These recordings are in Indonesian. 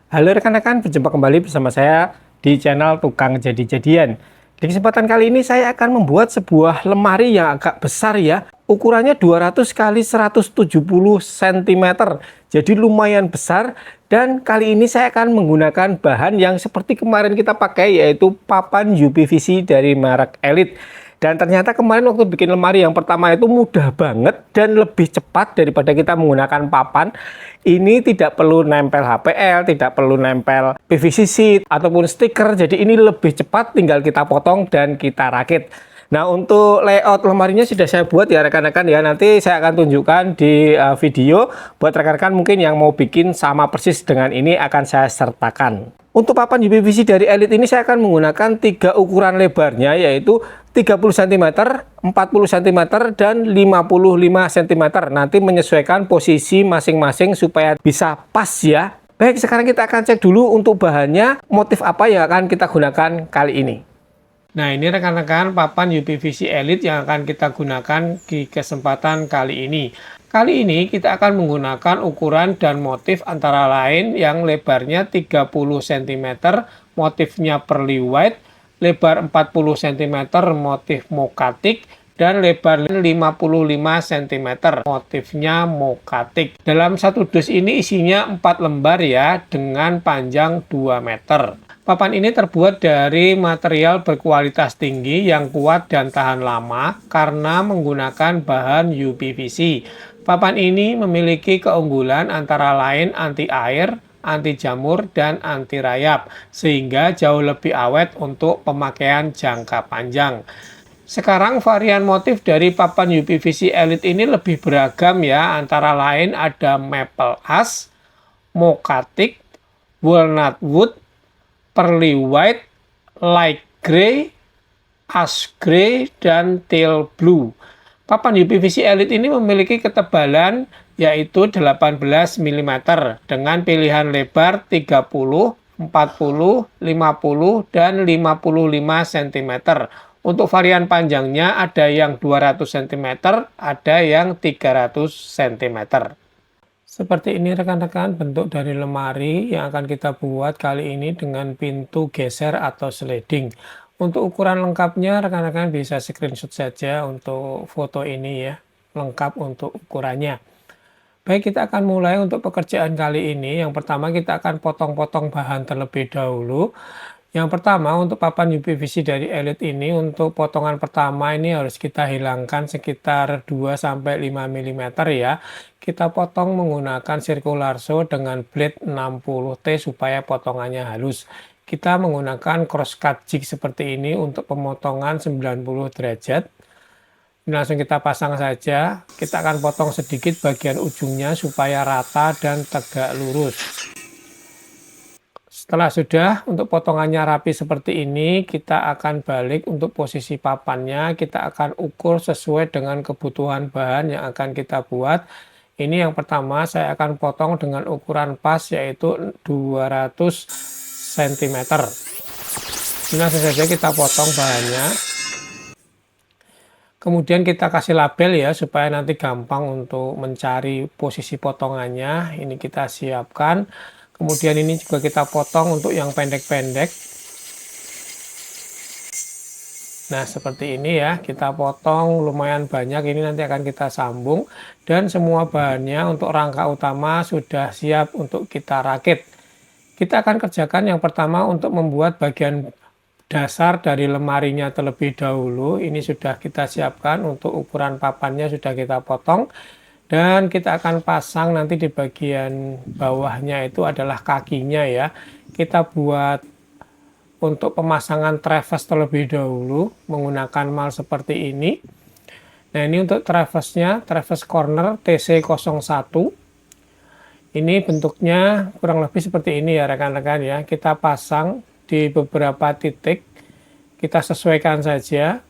Halo rekan-rekan, berjumpa kembali bersama saya di channel Tukang Jadi-Jadian. Di kesempatan kali ini saya akan membuat sebuah lemari yang agak besar ya. Ukurannya 200 kali 170 cm. Jadi lumayan besar, dan kali ini saya akan menggunakan bahan yang seperti kemarin kita pakai, yaitu papan UPVC dari merek Elite. Dan ternyata kemarin waktu bikin lemari yang pertama itu mudah banget dan lebih cepat daripada kita menggunakan papan. Ini tidak perlu nempel HPL, tidak perlu nempel PVC sheet ataupun stiker. Jadi ini lebih cepat, tinggal kita potong dan kita rakit. Nah, untuk layout lemarinya sudah saya buat ya rekan-rekan ya. Nanti saya akan tunjukkan di video. Buat rekan-rekan mungkin yang mau bikin sama persis dengan ini akan saya sertakan. Untuk papan UPVC dari Elite ini saya akan menggunakan 3 ukuran lebarnya, yaitu 30 cm, 40 cm, dan 55 cm. Nanti menyesuaikan posisi masing-masing supaya bisa pas ya. Baik, sekarang kita akan cek dulu untuk bahannya, motif apa yang akan kita gunakan kali ini. Nah, ini rekan-rekan papan UPVC Elite yang akan kita gunakan di kesempatan kali ini. Kali ini kita akan menggunakan ukuran dan motif antara lain yang lebarnya 30 cm, motifnya pearly white, lebar 40 cm, motif mokatik, dan lebar 55 cm, motifnya mokatik. Dalam satu dus ini isinya 4 lembar ya, dengan panjang 2 meter. Papan ini terbuat dari material berkualitas tinggi yang kuat dan tahan lama karena menggunakan bahan UPVC. Papan ini memiliki keunggulan antara lain anti air, anti jamur, dan anti rayap, sehingga jauh lebih awet untuk pemakaian jangka panjang. Sekarang varian motif dari papan UPVC Elite ini lebih beragam ya, antara lain ada maple ash, mokatik, walnut wood, pearly white, light gray, ash gray, dan teal blue. Papan UPVC Elite ini memiliki ketebalan yaitu 18 mm dengan pilihan lebar 30, 40, 50, dan 55 cm. Untuk varian panjangnya ada yang 200 cm, ada yang 300 cm. Seperti ini rekan-rekan bentuk dari lemari yang akan kita buat kali ini dengan pintu geser atau sliding. Untuk ukuran lengkapnya rekan-rekan bisa screenshot saja untuk foto ini ya, lengkap untuk ukurannya. Baik, kita akan mulai untuk pekerjaan kali ini. Yang pertama kita akan potong-potong bahan terlebih dahulu. Yang pertama untuk papan UPVC dari Elite ini, untuk potongan pertama ini harus kita hilangkan sekitar 2-5 mm ya. Kita potong menggunakan circular saw dengan blade 60T supaya potongannya halus. Kita menggunakan cross cut jig seperti ini untuk pemotongan 90 derajat. Ini langsung kita pasang saja. Kita akan potong sedikit bagian ujungnya supaya rata dan tegak lurus. Setelah sudah untuk potongannya rapi seperti ini, kita akan balik untuk posisi papannya. Kita akan ukur sesuai dengan kebutuhan bahan yang akan kita buat. Ini yang pertama saya akan potong dengan ukuran pas, yaitu 200 cm. Ini langsung saja kita potong bahannya. Kemudian kita kasih label ya supaya nanti gampang untuk mencari posisi potongannya. Ini kita siapkan. Kemudian ini juga kita potong untuk yang pendek-pendek. Nah, seperti ini ya, kita potong lumayan banyak. Ini nanti akan kita sambung, dan semua bahannya untuk rangka utama sudah siap untuk kita rakit. Kita akan kerjakan yang pertama untuk membuat bagian dasar dari lemarinya terlebih dahulu. Ini sudah kita siapkan, untuk ukuran papannya sudah kita potong. Dan kita akan pasang nanti di bagian bawahnya itu adalah kakinya ya. Kita buat untuk pemasangan traverse terlebih dahulu menggunakan mal seperti ini. Nah, ini untuk traverse-nya, traverse corner TC01. Ini bentuknya kurang lebih seperti ini ya rekan-rekan ya. Kita pasang di beberapa titik, kita sesuaikan saja.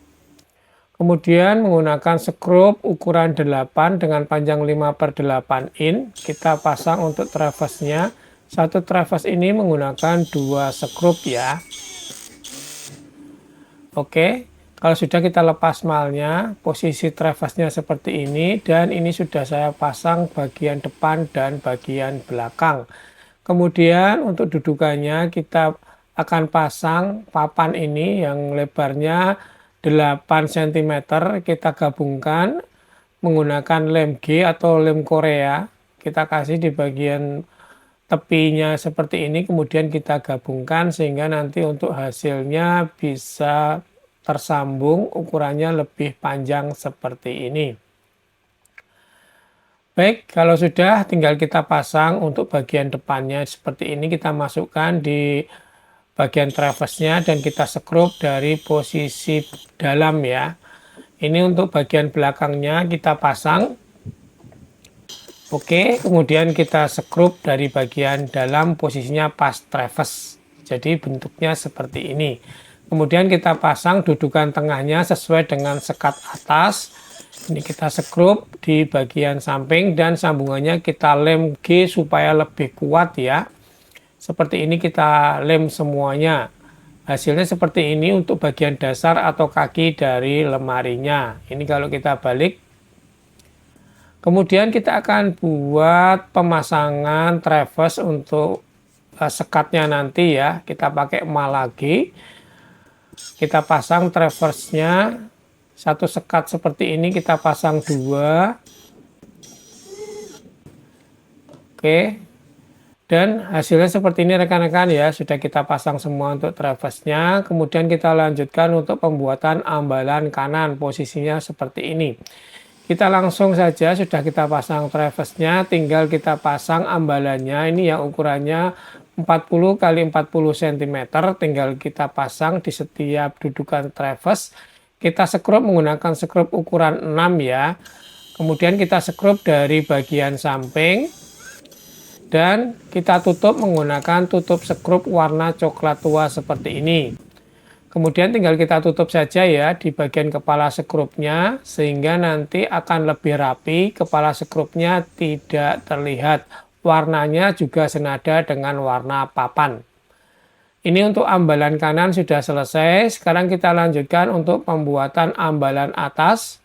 Kemudian menggunakan skrup ukuran 8 dengan panjang 5/8 in. Kita pasang untuk traverse-nya. Satu traverse ini menggunakan 2 skrup ya. Oke. Kalau sudah kita lepas malnya, posisi traverse-nya seperti ini, dan ini sudah saya pasang bagian depan dan bagian belakang. Kemudian untuk dudukannya kita akan pasang papan ini yang lebarnya 8 cm, kita gabungkan menggunakan lem G atau lem Korea. Kita kasih di bagian tepinya seperti ini, kemudian kita gabungkan sehingga nanti untuk hasilnya bisa tersambung, ukurannya lebih panjang seperti ini. Baik, kalau sudah tinggal kita pasang untuk bagian depannya seperti ini, kita masukkan di bagian traversnya dan kita skrup dari posisi dalam ya. Ini untuk bagian belakangnya kita pasang. Oke, kemudian kita skrup dari bagian dalam posisinya pas traverse. Jadi bentuknya seperti ini. Kemudian kita pasang dudukan tengahnya sesuai dengan sekat atas. Ini kita skrup di bagian samping dan sambungannya kita lem G supaya lebih kuat ya. Seperti ini kita lem semuanya. Hasilnya seperti ini untuk bagian dasar atau kaki dari lemarinya. Ini kalau kita balik. Kemudian kita akan buat pemasangan traverse untuk sekatnya nanti ya. Kita pakai emal lagi. Kita pasang traverse-nya. Satu sekat seperti ini kita pasang 2. Oke. Dan hasilnya seperti ini rekan-rekan ya. Sudah kita pasang semua untuk traverse-nya. Kemudian kita lanjutkan untuk pembuatan ambalan kanan. Posisinya seperti ini. Kita langsung saja sudah kita pasang traverse-nya. Tinggal kita pasang ambalannya. Ini yang ukurannya 40 x 40 cm. Tinggal kita pasang di setiap dudukan traverse. Kita skrup menggunakan skrup ukuran 6 ya. Kemudian kita skrup dari bagian samping. Dan kita tutup menggunakan tutup skrup warna coklat tua seperti ini. Kemudian tinggal kita tutup saja ya di bagian kepala skrupnya. Sehingga nanti akan lebih rapi. Kepala skrupnya tidak terlihat. Warnanya juga senada dengan warna papan. Ini untuk ambalan kanan sudah selesai. Sekarang kita lanjutkan untuk pembuatan ambalan atas.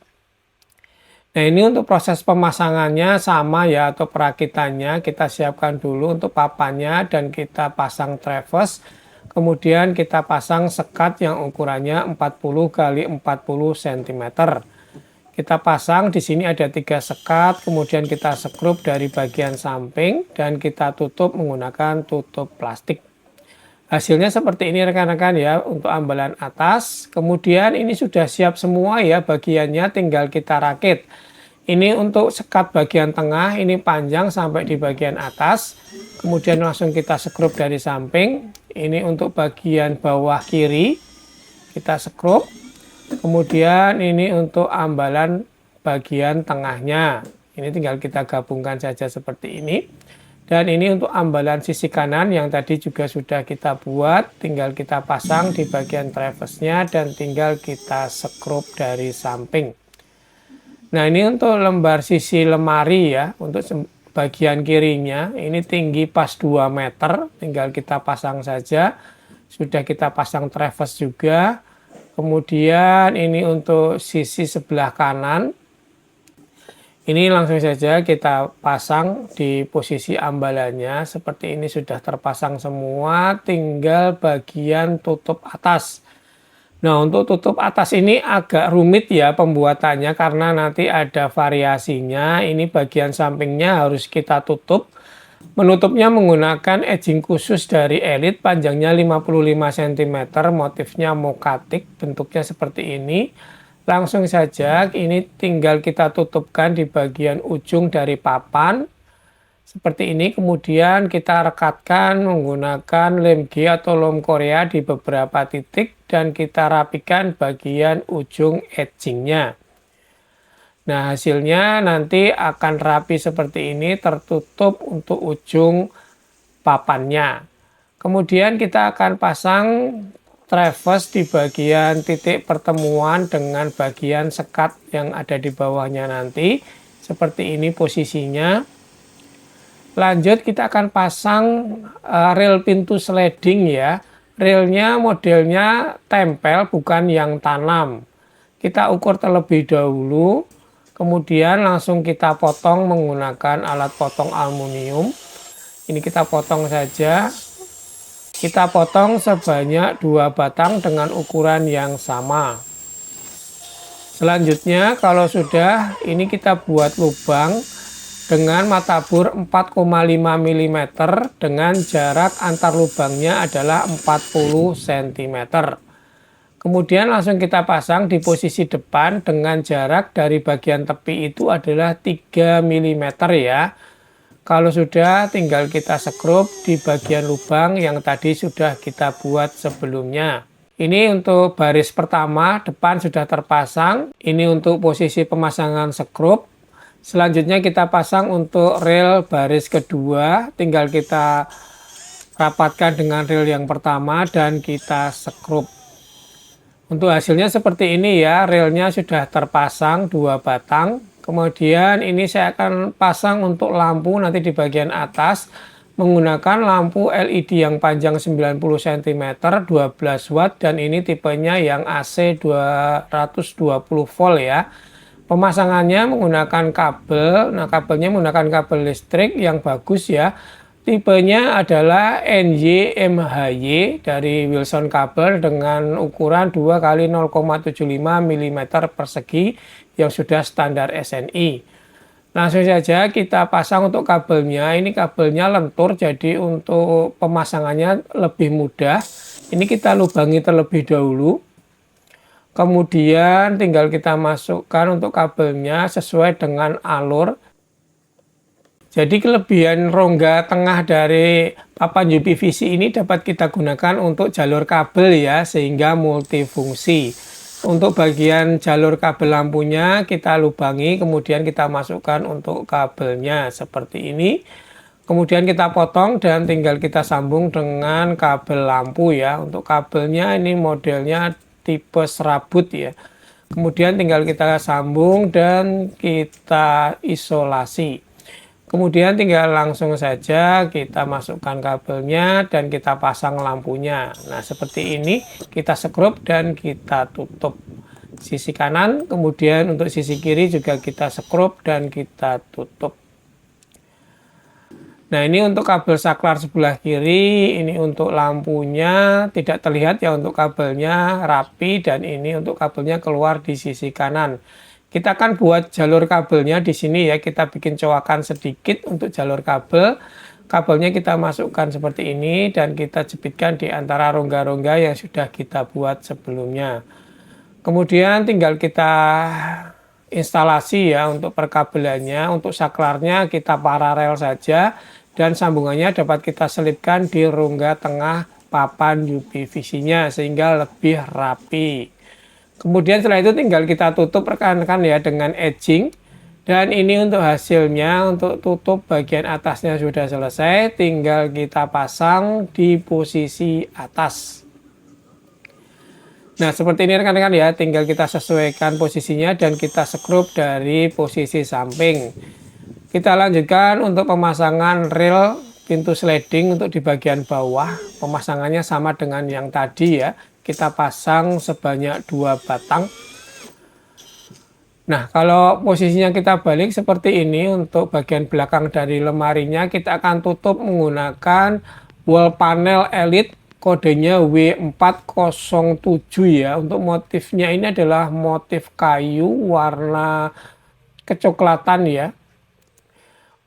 Nah ini untuk proses pemasangannya sama ya atau perakitannya. Kita siapkan dulu untuk papannya dan kita pasang traverse. Kemudian kita pasang sekat yang ukurannya 40 x 40 cm. Kita pasang di sini ada 3 sekat. Kemudian kita skrup dari bagian samping dan kita tutup menggunakan tutup plastik. Hasilnya seperti ini rekan-rekan ya untuk ambalan atas. Kemudian ini sudah siap semua ya bagiannya, tinggal kita rakit. Ini untuk sekat bagian tengah, ini panjang sampai di bagian atas. Kemudian langsung kita skrup dari samping. Ini untuk bagian bawah kiri, kita skrup. Kemudian ini untuk ambalan bagian tengahnya. Ini tinggal kita gabungkan saja seperti ini. Dan ini untuk ambalan sisi kanan yang tadi juga sudah kita buat. Tinggal kita pasang di bagian traverse-nya dan tinggal kita skrup dari samping. Nah ini untuk lembar sisi lemari ya. Untuk bagian kirinya ini tinggi pas 2 meter. Tinggal kita pasang saja. Sudah kita pasang traverse juga. Kemudian ini untuk sisi sebelah kanan. Ini langsung saja kita pasang di posisi ambalannya. Seperti ini sudah terpasang semua, tinggal bagian tutup atas. Nah untuk tutup atas ini agak rumit ya pembuatannya karena nanti ada variasinya. Ini bagian sampingnya harus kita tutup. Menutupnya menggunakan edging khusus dari Elite, panjangnya 55 cm, motifnya mokatik, bentuknya seperti ini. Langsung saja ini tinggal kita tutupkan di bagian ujung dari papan seperti ini. Kemudian kita rekatkan menggunakan lem G atau lem Korea di beberapa titik dan kita rapikan bagian ujung edgingnya. Nah hasilnya nanti akan rapi seperti ini, tertutup untuk ujung papannya. Kemudian kita akan pasang traverse di bagian titik pertemuan dengan bagian sekat yang ada di bawahnya nanti. Seperti ini posisinya. Lanjut kita akan pasang rel pintu sliding ya. Relnya modelnya tempel bukan yang tanam. Kita ukur terlebih dahulu. Kemudian langsung kita potong menggunakan alat potong aluminium. Ini kita potong saja. Kita potong sebanyak 2 batang dengan ukuran yang sama. Selanjutnya kalau sudah, ini kita buat lubang dengan mata bur 4,5 mm dengan jarak antar lubangnya adalah 40 cm. Kemudian langsung kita pasang di posisi depan dengan jarak dari bagian tepi itu adalah 3 mm ya. Kalau sudah, tinggal kita sekrup di bagian lubang yang tadi sudah kita buat sebelumnya. Ini untuk baris pertama, depan sudah terpasang. Ini untuk posisi pemasangan sekrup. Selanjutnya kita pasang untuk rel baris kedua, tinggal kita rapatkan dengan rel yang pertama dan kita sekrup. Untuk hasilnya seperti ini ya, relnya sudah terpasang 2 batang. Kemudian ini saya akan pasang untuk lampu nanti di bagian atas menggunakan lampu LED yang panjang 90 cm 12 watt dan ini tipenya yang AC 220 volt ya. Pemasangannya menggunakan kabel. Nah, kabelnya menggunakan kabel listrik yang bagus ya. Tipenya adalah NY-MHY dari Wilson Kabel dengan ukuran 2 x 0,75 mm persegi yang sudah standar SNI. Langsung saja kita pasang untuk kabelnya. Ini kabelnya lentur, jadi untuk pemasangannya lebih mudah. Ini kita lubangi terlebih dahulu. Kemudian tinggal kita masukkan untuk kabelnya sesuai dengan alur. Jadi kelebihan rongga tengah dari papan UPVC ini dapat kita gunakan untuk jalur kabel ya, sehingga multifungsi. Untuk bagian jalur kabel lampunya kita lubangi, kemudian kita masukkan untuk kabelnya seperti ini. Kemudian kita potong dan tinggal kita sambung dengan kabel lampu ya. Untuk kabelnya ini modelnya tipe serabut ya. Kemudian tinggal kita sambung dan kita isolasi. Kemudian tinggal langsung saja kita masukkan kabelnya dan kita pasang lampunya. Nah, seperti ini kita sekrup dan kita tutup sisi kanan. Kemudian untuk sisi kiri juga kita sekrup dan kita tutup. Nah, ini untuk kabel saklar sebelah kiri, ini untuk lampunya tidak terlihat ya, untuk kabelnya rapi dan ini untuk kabelnya keluar di sisi kanan. Kita akan buat jalur kabelnya di sini ya, kita bikin cowakan sedikit untuk jalur kabel. Kabelnya kita masukkan seperti ini dan kita jepitkan di antara rongga-rongga yang sudah kita buat sebelumnya. Kemudian tinggal kita instalasi ya untuk perkabelannya. Untuk saklarnya kita paralel saja dan sambungannya dapat kita selipkan di rongga tengah papan UPVC-nya sehingga lebih rapi. Kemudian setelah itu tinggal kita tutup rekan-rekan ya dengan edging. Dan ini untuk hasilnya, untuk tutup bagian atasnya sudah selesai. Tinggal kita pasang di posisi atas. Nah, seperti ini rekan-rekan ya, tinggal kita sesuaikan posisinya dan kita sekrup dari posisi samping. Kita lanjutkan untuk pemasangan rel pintu sliding untuk di bagian bawah. Pemasangannya sama dengan yang tadi ya. Kita pasang sebanyak 2 batang. Nah, kalau posisinya kita balik seperti ini, untuk bagian belakang dari lemarinya kita akan tutup menggunakan wall panel Elite, kodenya W407 ya. Untuk motifnya ini adalah motif kayu warna kecoklatan ya.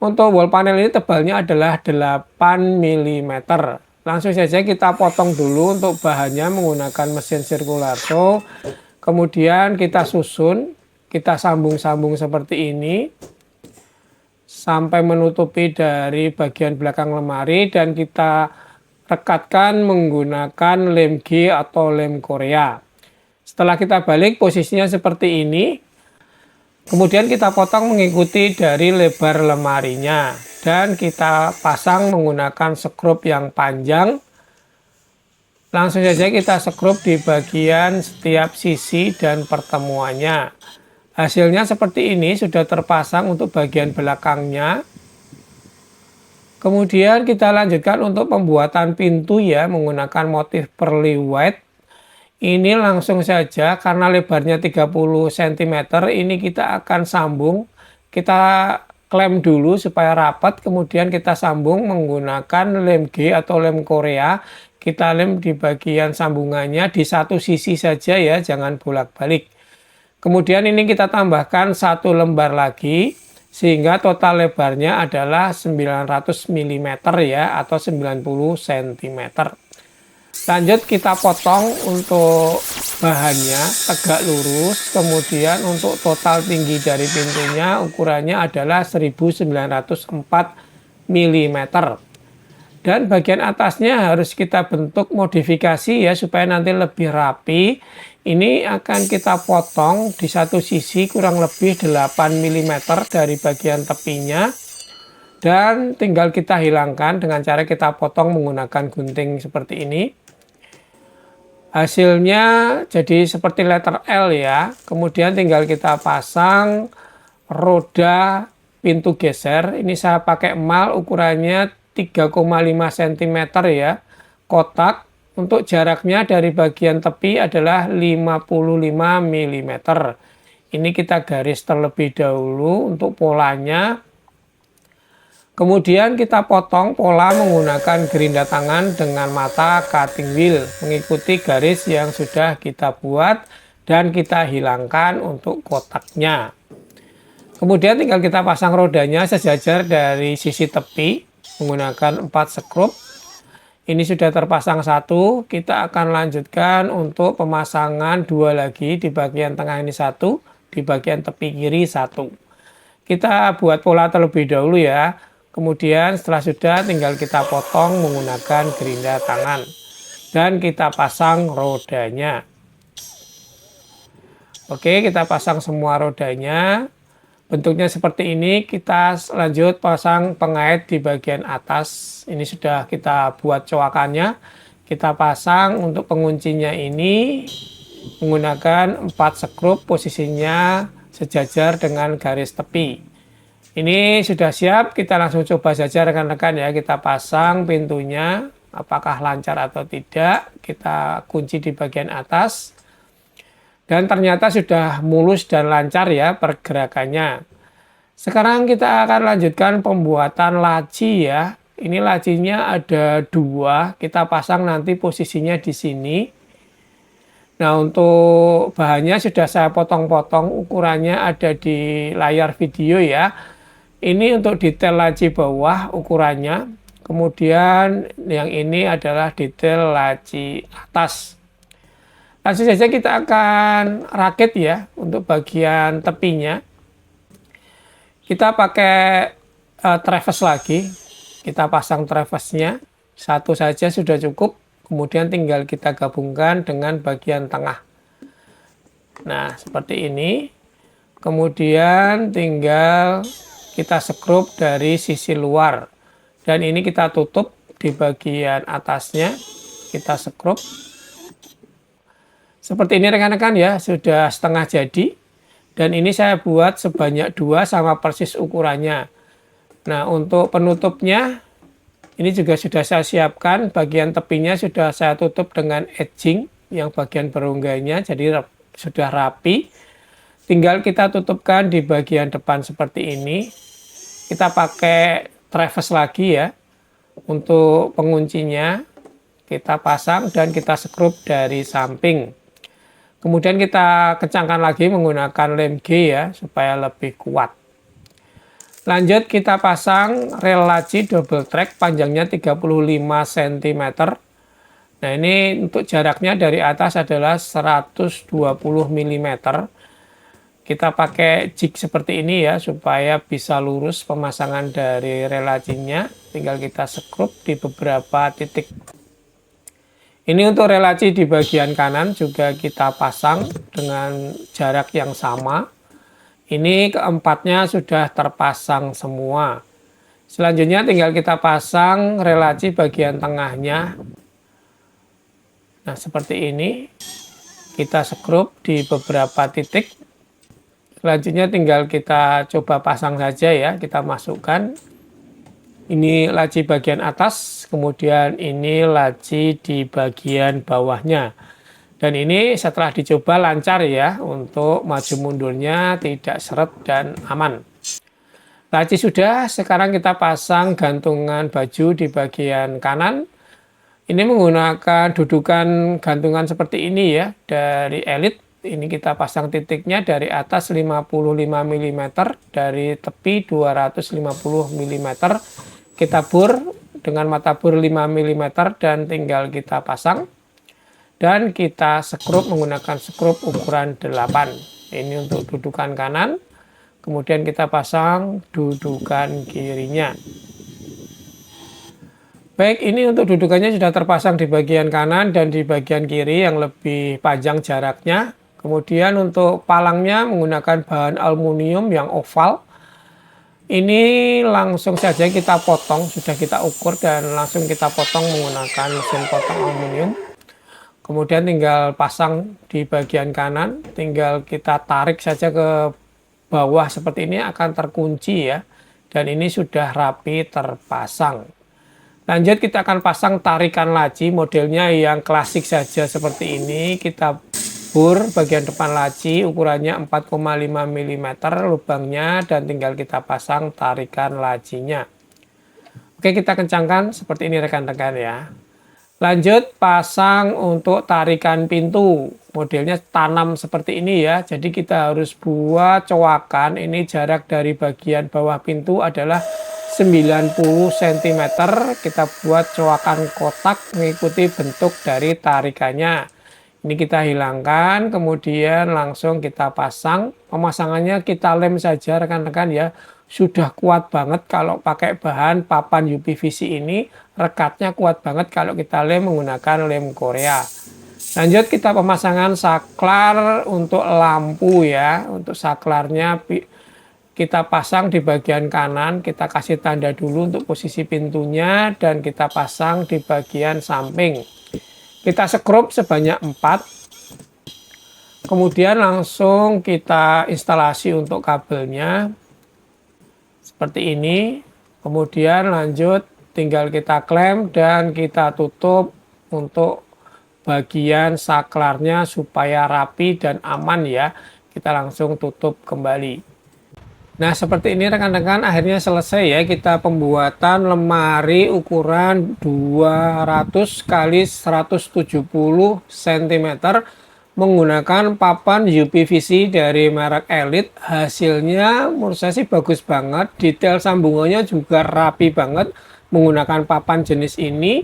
Untuk wall panel ini tebalnya adalah 8 mm. Langsung saja kita potong dulu untuk bahannya menggunakan mesin circular saw. Kemudian kita susun, kita sambung-sambung seperti ini sampai menutupi dari bagian belakang lemari dan kita rekatkan menggunakan lem G atau lem Korea. Setelah kita balik posisinya seperti ini. Kemudian kita potong mengikuti dari lebar lemarinya dan kita pasang menggunakan sekrup yang panjang. Langsung saja kita sekrup di bagian setiap sisi dan pertemuannya. Hasilnya seperti ini, sudah terpasang untuk bagian belakangnya. Kemudian kita lanjutkan untuk pembuatan pintu ya menggunakan motif pearly white. Ini langsung saja karena lebarnya 30 cm ini kita akan sambung. Kita klem dulu supaya rapat, kemudian kita sambung menggunakan lem G atau lem Korea. Kita lem di bagian sambungannya di satu sisi saja ya, jangan bolak-balik. Kemudian ini kita tambahkan 1 lembar lagi, sehingga total lebarnya adalah 900 mm ya, atau 90 cm. Lanjut kita potong untuk bahannya tegak lurus, kemudian untuk total tinggi dari pintunya ukurannya adalah 1904 mm. Dan bagian atasnya harus kita bentuk modifikasi ya supaya nanti lebih rapi. Ini akan kita potong di satu sisi kurang lebih 8 mm dari bagian tepinya. Dan tinggal kita hilangkan dengan cara kita potong menggunakan gunting seperti ini. Hasilnya jadi seperti letter L ya. Kemudian tinggal kita pasang roda pintu geser. Ini saya pakai emal ukurannya 3,5 cm ya. Kotak untuk jaraknya dari bagian tepi adalah 55 mm. Ini kita garis terlebih dahulu untuk polanya. Kemudian kita potong pola menggunakan gerinda tangan dengan mata cutting wheel, mengikuti garis yang sudah kita buat dan kita hilangkan untuk kotaknya. Kemudian tinggal kita pasang rodanya sejajar dari sisi tepi menggunakan 4 skrup. Ini sudah terpasang 1, kita akan lanjutkan untuk pemasangan 2 lagi di bagian tengah ini 1, di bagian tepi kiri 1. Kita buat pola terlebih dahulu ya. Kemudian setelah sudah tinggal kita potong menggunakan gerinda tangan. Dan kita pasang rodanya. Oke, kita pasang semua rodanya. Bentuknya seperti ini, kita lanjut pasang pengait di bagian atas. Ini sudah kita buat coakannya. Kita pasang untuk penguncinya ini menggunakan 4 skrup, posisinya sejajar dengan garis tepi. Ini sudah siap, kita langsung coba saja rekan-rekan ya. Kita pasang pintunya, apakah lancar atau tidak. Kita kunci di bagian atas. Dan ternyata sudah mulus dan lancar ya pergerakannya. Sekarang kita akan lanjutkan pembuatan laci ya. Ini lacinya ada 2, kita pasang nanti posisinya di sini. Nah untuk bahannya sudah saya potong-potong, ukurannya ada di layar video ya. Ini untuk detail laci bawah ukurannya. Kemudian yang ini adalah detail laci atas. Langsung saja kita akan rakit ya untuk bagian tepinya. Kita pakai traverse lagi. Kita pasang traverse-nya. 1 saja sudah cukup. Kemudian tinggal kita gabungkan dengan bagian tengah. Nah, seperti ini. Kemudian tinggal kita skrup dari sisi luar. Dan ini kita tutup di bagian atasnya. Kita skrup. Seperti ini rekan-rekan ya, sudah setengah jadi. Dan ini saya buat sebanyak 2 sama persis ukurannya. Nah untuk penutupnya, ini juga sudah saya siapkan. Bagian tepinya sudah saya tutup dengan edging, yang bagian berunggahnya, jadi sudah rapi. Tinggal kita tutupkan di bagian depan seperti ini. Kita pakai traverse lagi ya. Untuk penguncinya, kita pasang dan kita skrup dari samping. Kemudian kita kencangkan lagi menggunakan lem G ya, supaya lebih kuat. Lanjut kita pasang rel laci double track, panjangnya 35 cm. Nah ini untuk jaraknya dari atas adalah 120 mm. Kita pakai jig seperti ini ya, supaya bisa lurus pemasangan dari rel lacinya. Tinggal kita skrup di beberapa titik. Ini untuk relasi di bagian kanan juga kita pasang dengan jarak yang sama. Ini keempatnya sudah terpasang semua. Selanjutnya tinggal kita pasang relasi bagian tengahnya. Nah seperti ini. Kita skrup di beberapa titik. Selanjutnya tinggal kita coba pasang saja ya. Kita masukkan. Ini laci bagian atas, kemudian ini laci di bagian bawahnya. Dan ini setelah dicoba lancar ya, untuk maju mundurnya tidak seret dan aman. Laci sudah, sekarang kita pasang gantungan baju di bagian kanan. Ini menggunakan dudukan gantungan seperti ini ya, dari Elite. Ini kita pasang titiknya dari atas 55 mm, dari tepi 250 mm. Kita bor dengan mata bor 5 mm dan tinggal kita pasang. Dan kita skrup menggunakan skrup ukuran 8. Ini untuk dudukan kanan. Kemudian kita pasang dudukan kirinya. Baik, ini untuk dudukannya sudah terpasang di bagian kanan dan di bagian kiri yang lebih panjang jaraknya. Kemudian untuk palangnya menggunakan bahan aluminium yang oval. Ini langsung saja kita potong, sudah kita ukur dan langsung kita potong menggunakan mesin potong aluminium. Kemudian tinggal pasang di bagian kanan, tinggal kita tarik saja ke bawah seperti ini akan terkunci ya. Dan ini sudah rapi terpasang. Lanjut kita akan pasang tarikan laci, modelnya yang klasik saja seperti ini. Kita bor bagian depan laci, ukurannya 4,5 mm lubangnya dan tinggal kita pasang tarikan lacinya. Oke, kita kencangkan seperti ini rekan-rekan ya. Lanjut pasang untuk tarikan pintu, modelnya tanam seperti ini ya. Jadi kita harus buat cowakan, ini jarak dari bagian bawah pintu adalah 90 cm. Kita buat cowakan kotak mengikuti bentuk dari tarikannya. Ini kita hilangkan, kemudian langsung kita pasang. Pemasangannya kita lem saja rekan-rekan ya. Sudah kuat banget kalau pakai bahan papan UPVC ini. Rekatnya kuat banget kalau kita lem menggunakan lem Korea. Lanjut kita pemasangan saklar untuk lampu ya. Untuk saklarnya kita pasang di bagian kanan. Kita kasih tanda dulu untuk posisi pintunya dan kita pasang di bagian samping. Kita skrup sebanyak 4. Kemudian langsung kita instalasi untuk kabelnya. Seperti ini. Kemudian lanjut tinggal kita klem dan kita tutup untuk bagian saklarnya supaya rapi dan aman ya. Kita langsung tutup kembali. Nah seperti ini rekan-rekan, akhirnya selesai ya kita pembuatan lemari ukuran 200 x 170 cm menggunakan papan UPVC dari merek Elite. Hasilnya menurut saya sih bagus banget, detail sambungannya juga rapi banget menggunakan papan jenis ini,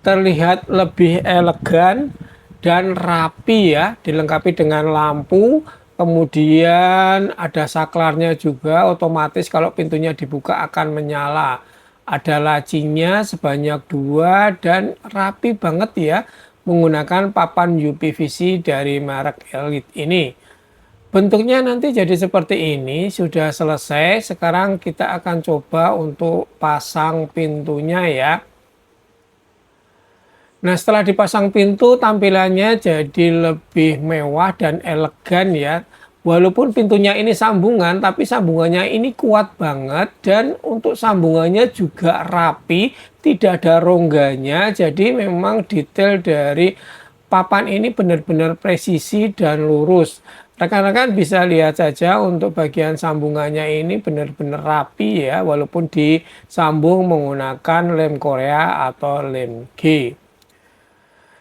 terlihat lebih elegan dan rapi ya, dilengkapi dengan lampu. Kemudian ada saklarnya juga, otomatis kalau pintunya dibuka akan menyala. Ada lacinya sebanyak 2 dan rapi banget ya menggunakan papan UPVC dari merek Elite ini. Bentuknya nanti jadi seperti ini, sudah selesai. Sekarang kita akan coba untuk pasang pintunya ya. Nah setelah dipasang pintu tampilannya jadi lebih mewah dan elegan ya. Walaupun pintunya ini sambungan tapi sambungannya ini kuat banget dan untuk sambungannya juga rapi, tidak ada rongganya. Jadi memang detail dari papan ini benar-benar presisi dan lurus. Rekan-rekan bisa lihat saja untuk bagian sambungannya ini benar-benar rapi ya, walaupun disambung menggunakan lem Korea atau lem G.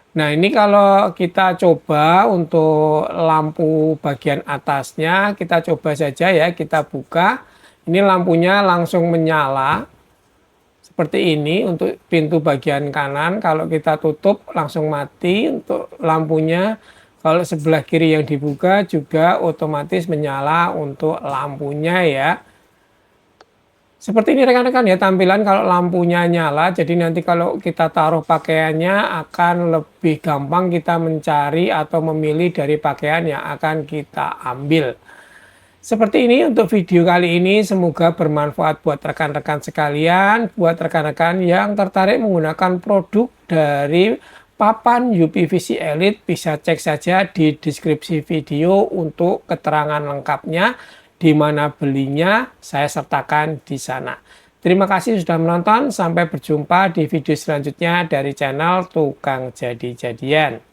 Nah ini kalau kita coba untuk lampu bagian atasnya, kita coba saja ya, kita buka. Ini lampunya langsung menyala. Seperti ini untuk pintu bagian kanan, kalau kita tutup langsung mati. Untuk lampunya, kalau sebelah kiri yang dibuka juga otomatis menyala untuk lampunya ya. Seperti ini rekan-rekan ya tampilan kalau lampunya nyala, jadi nanti kalau kita taruh pakaiannya akan lebih gampang kita mencari atau memilih dari pakaian yang akan kita ambil. Seperti ini untuk video kali ini, semoga bermanfaat buat rekan-rekan sekalian, buat rekan-rekan yang tertarik menggunakan produk dari papan UPVC Elite, bisa cek saja di deskripsi video untuk keterangan lengkapnya. Di mana belinya saya sertakan di sana. Terima kasih sudah menonton, sampai berjumpa di video selanjutnya dari channel Tukang Jadi-Jadian.